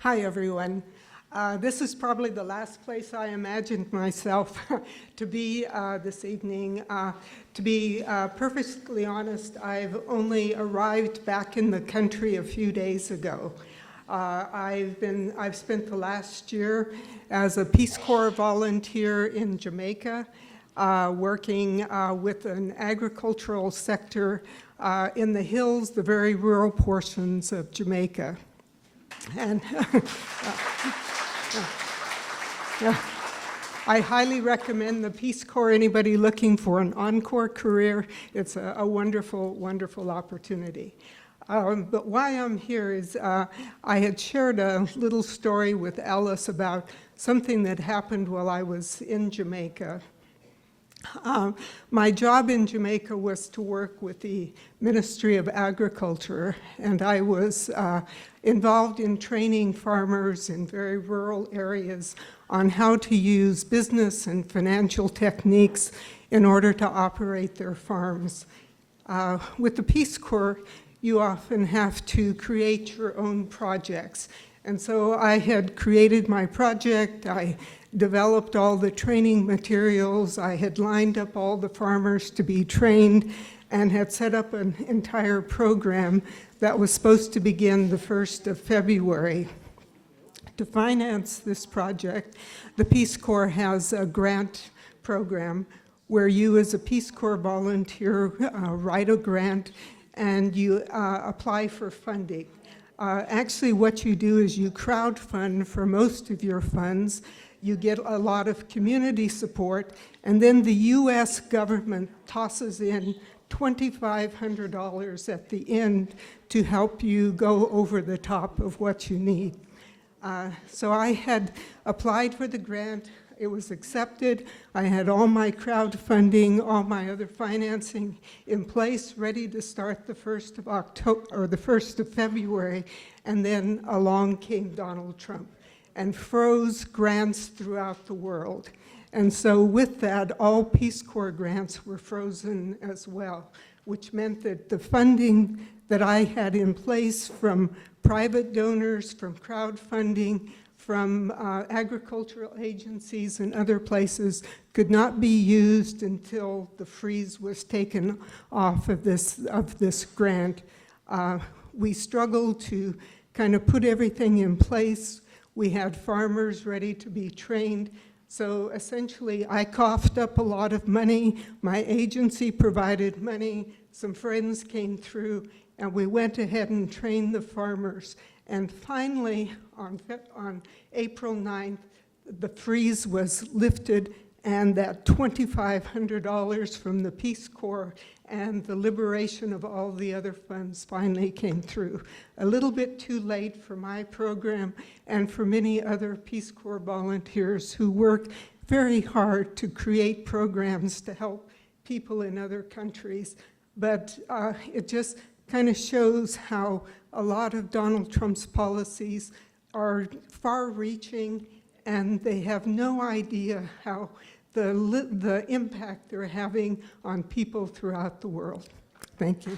Hi, everyone. This is probably the last place I imagined myself to be this evening. To be perfectly honest, I've only arrived back in the country a few days ago. I've spent the last year as a Peace Corps volunteer in Jamaica, working with an agricultural sector in the hills, the very rural portions of Jamaica. And I highly recommend the Peace Corps. Anybody looking for an encore career, it's a wonderful, wonderful opportunity. But why I'm here is I had shared a little story with Alice about something that happened while I was in Jamaica. My job in Jamaica was to work with the Ministry of Agriculture, and I was involved in training farmers in very rural areas on how to use business and financial techniques in order to operate their farms. With the Peace Corps, you often have to create your own projects. And so I had created my project, I developed all the training materials, I had lined up all the farmers to be trained, and had set up an entire program that was supposed to begin the 1st of February. To finance this project, the Peace Corps has a grant program where you as a Peace Corps volunteer write a grant and you apply for funding. Actually, what you do is you crowdfund for most of your funds, you get a lot of community support, and then the U.S. government tosses in $2,500 at the end to help you go over the top of what you need. So I had applied for the grant. It was accepted. I had all my crowdfunding, all my other financing in place, ready to start the 1st of October or the 1st of February, and then along came Donald Trump and froze grants throughout the world. And so with that, all Peace Corps grants were frozen as well, which meant that the funding that I had in place from private donors, from crowdfunding, from agricultural agencies and other places could not be used until the freeze was taken off of this grant. We struggled to kind of put everything in place. We had farmers ready to be trained. So essentially, I coughed up a lot of money. My agency provided money. Some friends came through, and we went ahead and trained the farmers. And finally, on April 9th, the freeze was lifted, and that $2,500 from the Peace Corps and the liberation of all the other funds finally came through. A little bit too late for my program and for many other Peace Corps volunteers who work very hard to create programs to help people in other countries. But it just kind of shows how a lot of Donald Trump's policies are far-reaching, and they have no idea how the impact they're having on people throughout the world. Thank you.